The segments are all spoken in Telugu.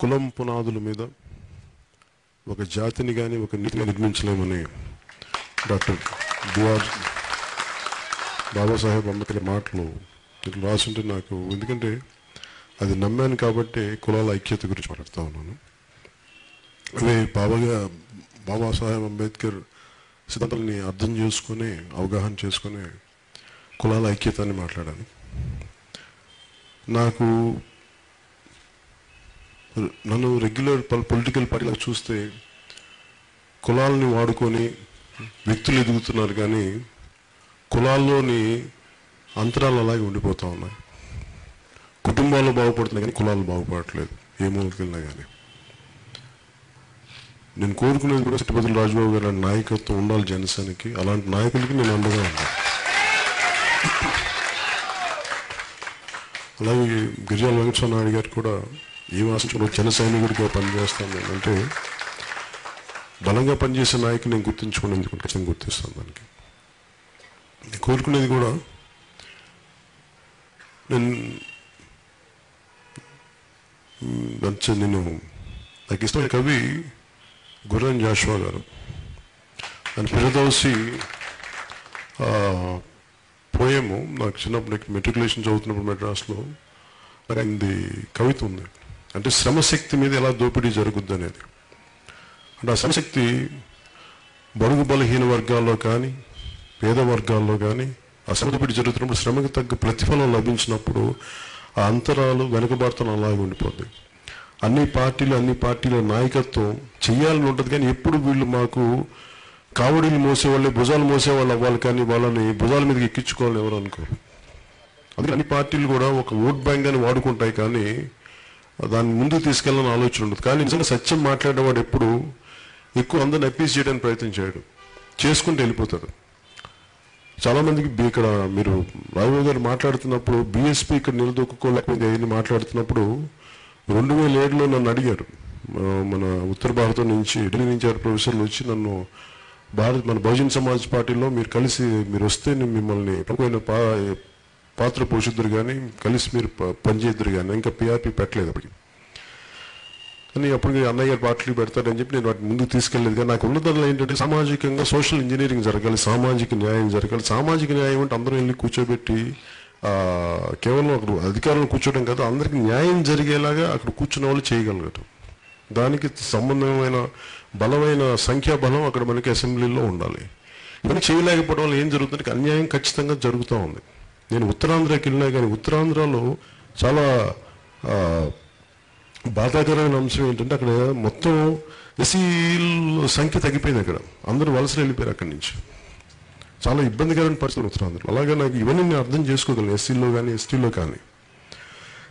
కులం పునాదుల మీద ఒక జాతిని కానీ ఒక నీతిని నిర్మించలేమని డాక్టర్ బిఆర్ బాబాసాహెబ్ అంబేద్కర్ మాటలు ఇట్లా రాసుంటే నాకు, ఎందుకంటే అది నమ్మాను కాబట్టి కులాల ఐక్యత గురించి మాట్లాడుతూ ఉన్నాను. అదే బాబాసాహెబ్ అంబేద్కర్ సిద్ధాంతాలని అర్థం చేసుకొని అవగాహన చేసుకొని కులాల ఐక్యత అని మాట్లాడాను. నన్ను రెగ్యులర్ పొలిటికల్ పార్టీలో చూస్తే కులాలని వాడుకొని వ్యక్తులు ఎదుగుతున్నారు, కానీ కులాల్లోని అంతరాలు అలాగే ఉండిపోతూ ఉన్నాయి. కుటుంబాలు బాగుపడుతున్నాయి కానీ కులాలు బాగుపడట్లేదు, ఏ మూలకి వెళ్ళినా కానీ. నేను కోరుకునేది కూడా చిట్టపతిల రాజబాబు గారి నాయకత్వం ఉండాలి జనసేనకి. అలాంటి నాయకులకి నేను అండగా ఉన్నాను. అలాగే గిరిజాల వెంకటస్వామి నాయుడు గారు కూడా ఏం ఆశించుకున్న జన సైనికుడిగా పనిచేస్తాను నేను అంటే, బలంగా పనిచేసే నాయకుని నేను గుర్తించుకుని ఎందుకు ఖచ్చితంగా గుర్తిస్తాను. దానికి నేను కోరుకునేది కూడా, నాకు ఇష్టమైన కవి గుర్రం జాషువా గారు. ఆయన పిరదౌసి పోయేము నాకు చిన్నప్పుడు మెట్రికులేషన్ చదువుతున్నప్పుడు మెడ్రాస్లో ఆయనది కవిత ఉంది. అంటే శ్రమశక్తి మీద ఎలా దోపిడీ జరుగుద్ది అనేది. అంటే ఆ శ్రమశక్తి బడుగు బలహీన వర్గాల్లో కానీ పేద వర్గాల్లో కానీ ఆ శ్రమ దోపిడీ జరుగుతున్నప్పుడు శ్రమకు తగ్గ ప్రతిఫలం లభించినప్పుడు ఆ అంతరాలు వెనుకబాటుతనం అలాగే ఉండిపోద్ది. అన్ని పార్టీల నాయకత్వం చెయ్యాలని ఉంటుంది, కానీ ఎప్పుడు వీళ్ళు మాకు కావడీలు మోసేవాళ్ళే భుజాలు మోసేవాళ్ళు అవ్వాలి, కానీ వాళ్ళని భుజాల మీదకి ఎక్కించుకోవాలని ఎవరు అనుకోరు. అందుకే అన్ని పార్టీలు కూడా ఒక ఓట్ బ్యాంక్ అని వాడుకుంటాయి, కానీ దాన్ని ముందుకు తీసుకెళ్ళాలని ఆలోచన ఉండదు. కానీ నిజంగా సత్యం మాట్లాడేవాడు ఎప్పుడు ఎక్కువ అందరిని అప్పీస్ చేయడానికి ప్రయత్నం చేయడు, చేసుకుంటూ వెళ్ళిపోతాడు. చాలామందికి ఇక్కడ మీరు రాఘవ గారు మాట్లాడుతున్నప్పుడు బీఎస్పీ ఇక్కడ నిలదొక్కుకోలేకపోతే అయ్యి మాట్లాడుతున్నప్పుడు 2007లో నన్ను అడిగారు. మన ఉత్తర భారతం నుంచి ఢిల్లీ నుంచి ప్రొఫెసర్లు వచ్చి నన్ను మన బహుజన్ సమాజ్ పార్టీలో మీరు వస్తే నేను మిమ్మల్ని ప్రముఖమైన పాత్ర పోషిద్దరు కానీ కలిసి మీరు పనిచేద్దరు కానీ, ఇంకా పిఆర్పీ పెట్టలేదు అప్పటికి. కానీ అప్పుడు అన్నయ్య గారు పార్టీలు పెడతారని చెప్పి నేను వాటిని ముందుకు తీసుకెళ్ళలేదు. కానీ నాకు ఉన్నదానిలో ఏంటంటే సామాజికంగా సోషల్ ఇంజనీరింగ్ జరగాలి, సామాజిక న్యాయం జరగాలి. సామాజిక న్యాయం అంటే అందరూ వెళ్ళి కూర్చోబెట్టి కేవలం అక్కడ అధికారులను కూర్చోవడం కాదు, అందరికీ న్యాయం జరిగేలాగా అక్కడ కూర్చున్న వాళ్ళు చేయగలగటం. దానికి సంబంధమైన బలమైన సంఖ్యాబలం అక్కడ మనకి అసెంబ్లీలో ఉండాలి. ఇవన్నీ చేయలేకపోవడం వల్ల ఏం జరుగుతుందంటే అన్యాయం ఖచ్చితంగా జరుగుతూ ఉంది. నేను ఉత్తరాంధ్రకి వెళ్ళినా కానీ ఉత్తరాంధ్రలో చాలా బాధాకరమైన అంశం ఏంటంటే అక్కడ మొత్తం ఎస్సీల సంఖ్య తగ్గిపోయింది. అక్కడ అందరూ వలసలు వెళ్ళిపోయారు అక్కడి నుంచి. చాలా ఇబ్బందికరమైన పరిస్థితులు ఉత్తరాంధ్రలో. అలాగే నాకు ఇవన్నీ నేను అర్థం చేసుకోగలను, ఎస్సీలో కానీ ఎస్టీలో కానీ.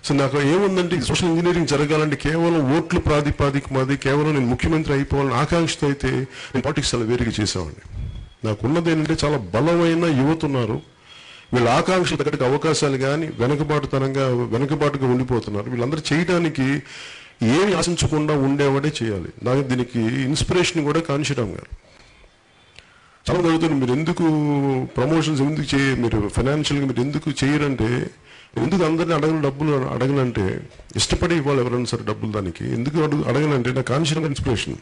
సో నాకు ఏముందంటే సోషల్ ఇంజనీరింగ్ జరగాలంటే కేవలం ఓట్లు ప్రాతిపాదిక మాది, కేవలం నేను ముఖ్యమంత్రి అయిపోవాలని ఆకాంక్షతో అయితే నేను పాలిటిక్స్ చాలా వేరుగా చేసేవాడిని. నాకున్నది ఏంటంటే చాలా బలమైన యువత ఉన్నారు, వీళ్ళ ఆకాంక్షలు తగ్గట్టుగా అవకాశాలు కానీ వెనుకబాటుగా ఉండిపోతున్నారు. వీళ్ళందరూ చేయడానికి ఏమి ఆశించకుండా ఉండేవాడే చేయాలి. నాకు దీనికి ఇన్స్పిరేషన్ కూడా కాంశీరామ్ గారు. చాలా జరుగుతుంది, మీరు ఎందుకు ప్రమోషన్స్ మీరు ఫైనాన్షియల్గా మీరు ఎందుకు చేయరంటే, ఎందుకు అందరినీ డబ్బులు అడగనంటే ఇష్టపడి ఇవ్వాలి ఎవరైనా సరే డబ్బులు. దానికి ఎందుకు అడగనంటే నాకు కాంశీరామ్ ఇన్స్పిరేషన్.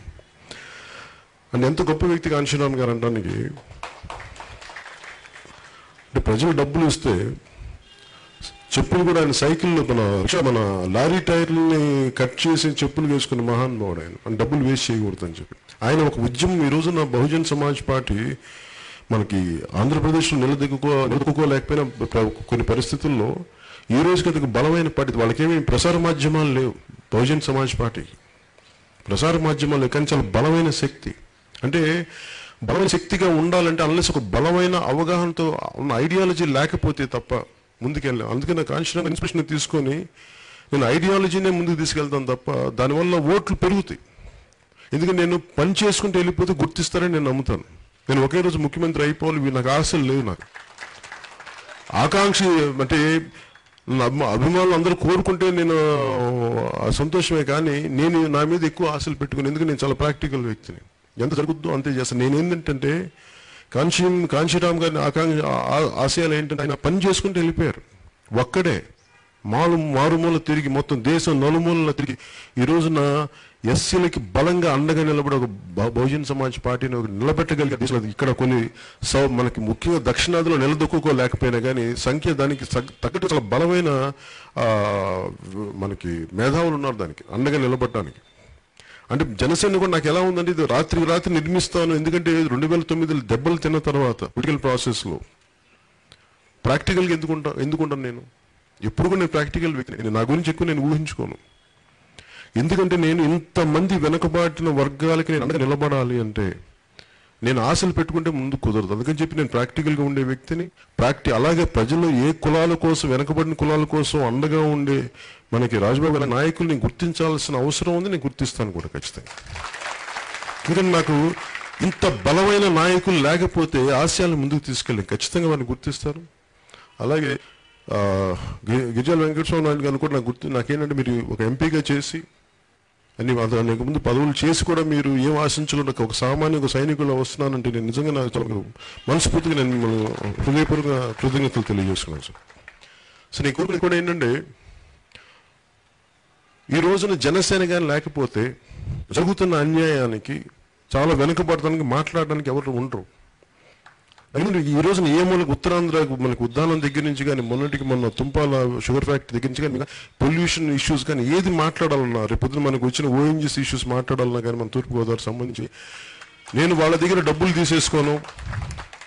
అంటే ఎంత గొప్ప వ్యక్తి కాంశీరామ్ గారు అనడానికి. అంటే ప్రజలు డబ్బులు ఇస్తే చెప్పులు కూడా ఆయన సైకిల్లో మన లారీ టైర్లని కట్ చేసి చెప్పులు వేసుకున్న మహానుభావుడు ఆయన. అని డబ్బులు వేస్ట్ చేయకూడదని చెప్పి ఆయన ఒక ఉద్యమం. ఈ రోజున బహుజన్ సమాజ్ పార్టీ మనకి ఆంధ్రప్రదేశ్లో నిలదొక్కుకోలేకపోయినా కొన్ని పరిస్థితుల్లో ఈ రోజుకి అది బలమైన పార్టీ. వాళ్ళకేమీ ప్రసార మాధ్యమాలు లేవు బహుజన్ సమాజ్ పార్టీకి. ప్రసార మాధ్యమాలు లేవు, కానీ చాలా బలమైన శక్తి. అంటే బలమైన శక్తిగా ఉండాలంటే అన్లెస్ ఒక బలమైన అవగాహనతో ఉన్న ఐడియాలజీ లేకపోతే తప్ప ముందుకెళ్ళాం. అందుకే నాకు కాన్షియస్ ఇన్స్పిరేషన్ తీసుకొని నేను ఐడియాలజీనే ముందుకు తీసుకెళ్తాను తప్ప దానివల్ల ఓట్లు పెరుగుతాయి. ఎందుకంటే నేను పని చేసుకుంటూ వెళ్ళిపోతే గుర్తిస్తారని నేను నమ్ముతాను. నేను ఒకే రోజు ముఖ్యమంత్రి అయిపోవాలి నాకు ఆశలు లేవు. నాకు ఆకాంక్ష అంటే అభిమానులు అందరూ కోరుకుంటే నేను సంతోషమే, కానీ నేను నా మీద ఎక్కువ ఆశలు పెట్టుకుని, ఎందుకంటే నేను చాలా ప్రాక్టికల్ వ్యక్తిని. ఎంత జరుగుతుందో అంతే చేస్తాను. నేనేంటంటే కాంశీరామ్ గారిని ఆశయాలు ఏంటంటే ఆయన పని చేసుకుంటూ వెళ్ళిపోయారు ఒక్కడే. మారుమూల తిరిగి మొత్తం దేశం నలుమూలలా తిరిగి ఈ రోజున ఎస్సీలకి బలంగా అండగా నిలబడి ఒక బహుజన్ సమాజ్ పార్టీని ఒక నిలబెట్టగలిగే దేశంలో ఇక్కడ కొన్ని మనకి ముఖ్యంగా దక్షిణాదిలో నిలదొక్కుకోలేకపోయినా కానీ సంఖ్య దానికి తగ్గట్టు చాలా బలమైన మనకి మేధావులు ఉన్నారు దానికి అండగా నిలబడడానికి. అంటే జనసేన కూడా నాకు ఎలా ఉందంటే ఇది రాత్రి నిర్మిస్తాను. ఎందుకంటే 2009 దెబ్బలు తిన్న తర్వాత పొలిటికల్ ప్రాసెస్లో ప్రాక్టికల్గా ఎందుకుంటాను నేను ఎప్పుడు కూడా నేను ప్రాక్టికల్ వ్యక్తి. నా గురించి ఎక్కువ నేను ఊహించుకోను. ఎందుకంటే నేను ఇంతమంది వెనకబాటిన వర్గాలకి నేను అండగా నిలబడాలి అంటే నేను ఆశలు పెట్టుకుంటే ముందు కుదరదు. అందుకని చెప్పి నేను ప్రాక్టికల్గా ఉండే వ్యక్తిని. అలాగే ప్రజలు ఏ కులాల కోసం వెనకబడిన కులాల కోసం అండగా ఉండే మనకి రాజబాబు గారి నాయకుల్ని గుర్తించాల్సిన అవసరం ఉంది. నేను గుర్తిస్తాను కూడా ఖచ్చితంగా. ఎందుకంటే నాకు ఇంత బలమైన నాయకులు లేకపోతే ఆశయాలను ముందుకు తీసుకెళ్ళి ఖచ్చితంగా వారిని గుర్తిస్తారు. అలాగే గిరిజాల వెంకటస్వామి నాయుడు గారు కూడా నాకేంటంటే మీరు ఒక ఎంపీగా చేసి అన్ని దానికి ముందు పదవులు చేసి కూడా మీరు ఏం ఆశించకుండా ఒక సామాన్య ఒక సైనికులు వస్తున్నానంటే నేను నిజంగా నాకు చాలా మనస్ఫూర్తిగా నేను మిమ్మల్ని హృదయపూర్వక కృతజ్ఞతలు తెలియజేస్తున్నాను సార్. సో నేను కోరిక కూడా ఏంటంటే ఈ రోజున జనసేన కానీ లేకపోతే జరుగుతున్న అన్యాయానికి చాలా వెనుకబడటానికి మాట్లాడడానికి ఎవరు ఉండరు. ఈ రోజున ఏ మూలకు ఉత్తరాంధ్ర మనకి ఉద్దానం దగ్గర నుంచి కానీ మొన్న తుంపాల షుగర్ ఫ్యాక్టరీ దగ్గర నుంచి కానీ పొల్యూషన్ ఇష్యూస్ కానీ ఏది మాట్లాడాలన్నా రేపొద్దున మనకు వచ్చిన ఓఎన్జీసీ ఇష్యూస్ మాట్లాడాలన్నా కానీ మన తూర్పుగోదావరి సంబంధించి నేను వాళ్ళ దగ్గర డబ్బులు తీసేసుకోను,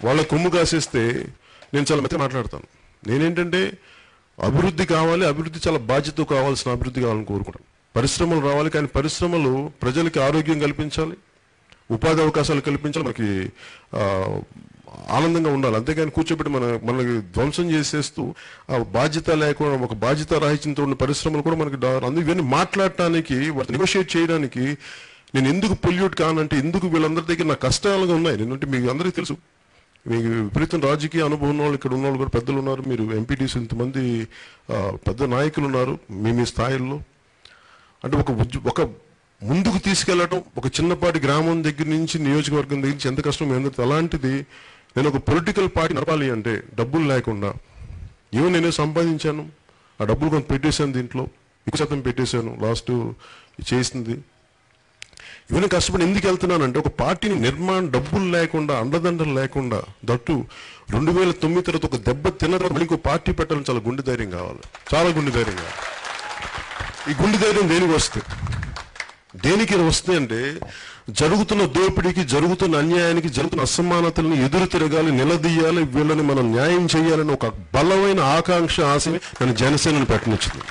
వాళ్ళ కొమ్ము కాసేస్తే నేను చాలా మెత్తగా మాట్లాడతాను. నేనేంటంటే అభివృద్ధి కావాలి, అభివృద్ధి చాలా బాధ్యత కావాల్సిన అభివృద్ధి కావాలని కోరుకుంటాను. పరిశ్రమలు రావాలి, కానీ పరిశ్రమలు ప్రజలకి ఆరోగ్యం కల్పించాలి, ఉపాధి అవకాశాలు కల్పించాలి, మనకి ఆనందంగా ఉండాలి. అంతేగాని కూర్చోబెట్టి మనకి ధ్వంసం చేసేస్తూ ఆ బాధ్యత లేకుండా ఒక బాధ్యత రాహిత్యంతో ఉన్న పరిశ్రమలు కూడా మనకి అందుకు ఇవన్నీ మాట్లాడటానికి నెగోషియేట్ చేయడానికి నేను ఎందుకు పొల్యూట్ కానంటే ఎందుకు వీళ్ళందరి దగ్గర నా కష్టాలుగా ఉన్నాయి. నేనంటే మీకు అందరికీ తెలుసు, మీకు విపరీతం రాజకీయ అనుభవం ఉన్న వాళ్ళు ఇక్కడ ఉన్న వాళ్ళు కూడా పెద్దలు ఉన్నారు, మీరు ఎంపీటీసీ ఇంతమంది పెద్ద నాయకులు ఉన్నారు మీ స్థాయిల్లో. అంటే ఒక ముందుకు తీసుకెళ్లడం ఒక చిన్నపాటి గ్రామం దగ్గర నుంచి నియోజకవర్గం దగ్గర నుంచి ఎంత కష్టం ఏంటంటే అలాంటిది నేను ఒక పొలిటికల్ పార్టీ నడపాలి అంటే డబ్బులు లేకుండా ఏమో నేనే సంపాదించాను, ఆ డబ్బులు కొంత పెట్టేశాను, దీంట్లో ఎక్కువ శాతం పెట్టేశాను లాస్ట్ చేసింది. ఇవన్నీ కష్టపడి ఎందుకు వెళ్తున్నానంటే ఒక పార్టీని నిర్మాణం డబ్బులు లేకుండా అండదండలు లేకుండా దట్టు 2009 తర్వాత ఒక దెబ్బ తిన్న తర్వాత మళ్ళీ ఇంకో పార్టీ పెట్టాలని చాలా గుండె ధైర్యం కావాలి, చాలా గుండె ధైర్యం కావాలి. ఈ గుండె ధైర్యం దేనికి వస్తే అంటే జరుగుతున్న దోపిడీకి, జరుగుతున్న అన్యాయానికి, జరుగుతున్న అసమానతలను ఎదురు తిరగాలి, నిలదీయాలి, వీళ్ళని మనం న్యాయం చేయాలని ఒక బలమైన ఆకాంక్ష, ఆశని నన్ను జనసేనను పెట్టనిచ్చింది.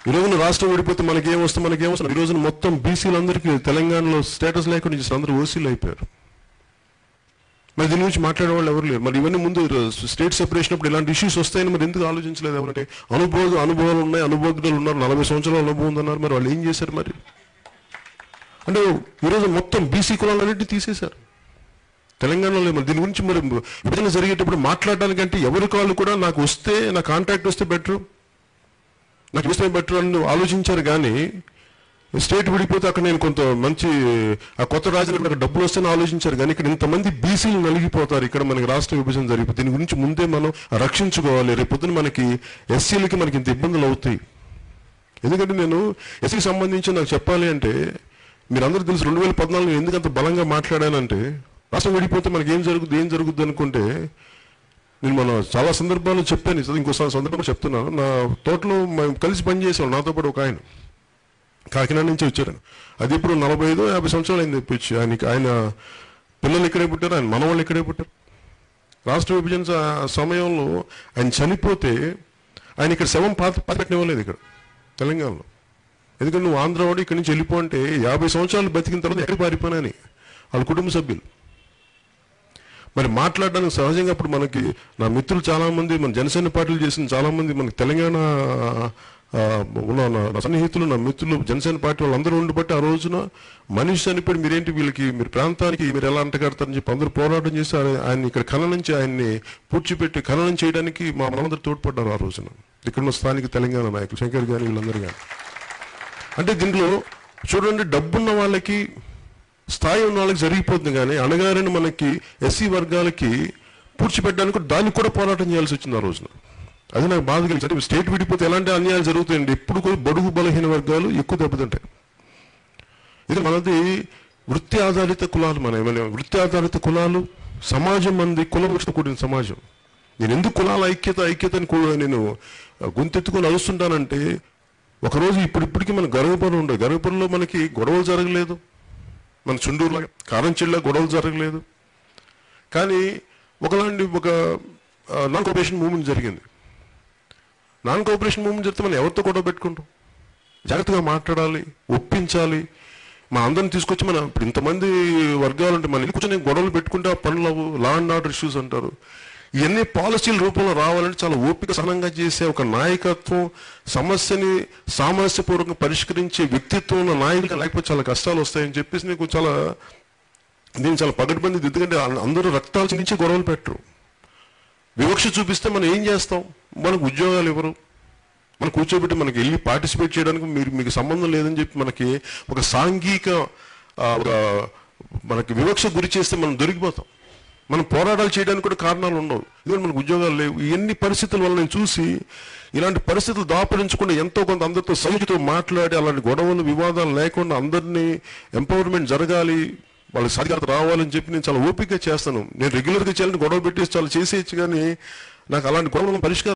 ఈ రోజున రాష్ట్రం విడిపోతే మనకేమొస్తుంది ఈ రోజున మొత్తం బీసీలందరికీ తెలంగాణలో స్టేటస్ లేకుండా చేసి అందరూ ఓసీలు అయిపోయారు. మరి దీని గురించి మాట్లాడే వాళ్ళు ఎవరు లేరు. మరి ఇవన్నీ ముందు స్టేట్ సెపరేషన్ అప్పుడు ఇలాంటి ఇష్యూస్ వస్తాయని మరి ఎందుకు ఆలోచించలేదు ఎవరంటే? అనుభవాలు ఉన్నాయి, అనుభవజ్ఞులు ఉన్నారు, 40 సంవత్సరాల అనుభవం ఉందన్నారు. మరి వాళ్ళు ఏం చేశారు? మరి అంటే ఈరోజు మొత్తం బీసీ కులాలన్నింటినీ తీసేశారు తెలంగాణలో. మరి దీని గురించి మరి విభజన జరిగేటప్పుడు మాట్లాడడానికంటే ఎవరి కాళ్ళు కూడా నాకు వస్తే, నా కాంట్రాక్ట్ వస్తే బెటర్, నాకు ఇస్తే బెటర్ అని ఆలోచించారు. కానీ స్టేట్ విడిపోతే అక్కడ నేను కొంత మంచి ఆ కొత్త రాజధానికి డబ్బులు వస్తేనే ఆలోచించారు. కానీ ఇక్కడ ఇంతమంది బీసీలు నలిగిపోతారు ఇక్కడ మనకి రాష్ట్ర విభజన జరిగిపోతే. దీని గురించి ముందే మనం రక్షించుకోవాలి. రేపొద్దున మనకి ఎస్సీలకి మనకి ఇంత ఇబ్బందులు అవుతాయి. ఎందుకంటే నేను ఎస్సీకి సంబంధించి నాకు చెప్పాలి అంటే మీరందరూ తెలుసు 2014 ఎందుకంత బలంగా మాట్లాడానంటే రాష్ట్రం విడిపోతే మనకి ఏం జరుగుద్ది అనుకుంటే నేను మన చాలా సందర్భాల్లో చెప్పాను. ఇంకో సందర్భంలో చెప్తున్నాను. నా తోటలో మేము కలిసి పనిచేసాం, నాతో పాటు ఒక ఆయన కాకినాడ నుంచి వచ్చారు. అది ఇప్పుడు 45-50 సంవత్సరాలు అయింది తెప్పించి. ఆయన పిల్లలు ఇక్కడే పుట్టారు, ఆయన మనవాళ్ళు ఇక్కడే పుట్టారు. రాష్ట్ర విభజన సమయంలో ఆయన చనిపోతే ఆయన ఇక్కడ శవం పెట్టనివ్వలేదు ఇక్కడ తెలంగాణలో. ఎందుకంటే నువ్వు ఆంధ్రవాడు ఇక్కడి నుంచి వెళ్ళిపో అంటే 50 సంవత్సరాలు బతికిన తర్వాత ఎక్కడికి పారిపోయినాని వాళ్ళ కుటుంబ సభ్యులు. మరి మాట్లాడడానికి సహజంగా అప్పుడు మనకి నా మిత్రులు చాలామంది, మన జనసేన పార్టీలు చేసిన చాలామంది, మనకి తెలంగాణ ఉన్న నా సన్నిహితులు, నా మిత్రులు, జనసేన పార్టీ వాళ్ళందరూ ఉండిబట్టి ఆ రోజున మనిషి చనిపోయి మీరేంటి మీరు ప్రాంతానికి మీరు ఎలా అంటగడతారని చెప్పి అందరూ పోరాటం చేసి ఆయన్ని ఇక్కడ ఆయన్ని పూడ్చిపెట్టి ఖననం చేయడానికి మా మనమందరూ తోడ్పడ్డారు ఆ రోజున. ఇక్కడ ఉన్న స్థానిక తెలంగాణ నాయకులు శంకర్ కానీ వీళ్ళందరూ కానీ. అంటే దీంట్లో చూడండి, డబ్బున్న వాళ్ళకి, స్థాయి ఉన్న వాళ్ళకి జరిగిపోతుంది. కానీ అణగారిన మనకి ఎస్సీ వర్గాలకి పూడ్చిపెట్టడానికి దానికి కూడా పోరాటం చేయాల్సి వచ్చింది ఆ రోజున. అది నాకు బాధ కలిగింది. స్టేట్ విడిపోతే ఎలాంటి అన్యాయాలు జరుగుతాయండి. ఎప్పుడు కూడా బడుగు బలహీన వర్గాలు ఎక్కువ దెబ్బతింటాయి. ఇది మనది వృత్తి ఆధారిత కులాలు. వృత్తి ఆధారిత కులాలు సమాజం మంది కులవృష్టి కూడిన సమాజం. నేను ఎందుకు కులాల ఐక్యతని కూడా నేను గొంతెత్తుకొని అరుస్తుంటానంటే, ఒకరోజు ఇప్పటికి మన గర్వపరం ఉండదు. గర్వపరంలో మనకి గొడవలు జరగలేదు, మన చుండూరులో కారంచెల్లో గొడవలు జరగలేదు. కానీ ఒక నాన్ కోఆపరేషన్ మూవ్మెంట్ జరిగింది. నాన్ కోఆపరేషన్ మూవ్మెంట్ జరిగితే మనం ఎవరితో గొడవ పెట్టుకుంటాం? జాగ్రత్తగా మాట్లాడాలి, ఒప్పించాలి. మన అందరిని తీసుకొచ్చి ఇప్పుడు ఇంతమంది వర్గాలు ఉంటే మన కూర్చొని గొడవలు పెట్టుకుంటే ఆ పనులు లా అండ్ ఆర్డర్ ఇష్యూస్ అంటారు. ఇవన్నీ పాలసీల రూపంలో రావాలంటే చాలా ఓపిక సహనంగా చేసే ఒక నాయకత్వం, సమస్యని సామరస్యపూర్వకంగా పరిష్కరించే వ్యక్తిత్వం ఉన్న నాయకులు లేకపోతే చాలా కష్టాలు వస్తాయని చెప్పేసి నేను చాలా పగడ్బందీ. ఎందుకంటే అందరూ రక్తాలు చిందించి గొడవలు పెట్టరు. వివక్ష చూపిస్తే మనం ఏం చేస్తాం? మనకు ఉద్యోగాలు ఎవరు? మనం కూర్చోబెట్టి మనకి వెళ్ళి పార్టిసిపేట్ చేయడానికి మీకు సంబంధం లేదని చెప్పి మనకి ఒక సాంఘిక మనకి వివక్ష గురి చేస్తే మనం దొరికిపోతాం. మనం పోరాటాలు చేయడానికి కూడా కారణాలు ఉండవు. ఎందుకంటే మనకు ఉద్యోగాలు లేవు. ఇవన్నీ పరిస్థితుల వల్ల నేను చూసి ఇలాంటి పరిస్థితులు దాపరించకుండా ఎంతో కొంత అందరితో సమితితో మాట్లాడి అలాంటి గొడవలు వివాదాలు లేకుండా అందరినీ ఎంపవర్మెంట్ జరగాలి, వాళ్ళకి సాధికారత రావాలని చెప్పి నేను చాలా ఓపికగా చేస్తాను. నేను రెగ్యులర్గా చేయాలని గొడవ పెట్టేసి చాలా చేసేయచ్చు, కానీ నాకు అలాంటి గొడవలను పరిష్కారం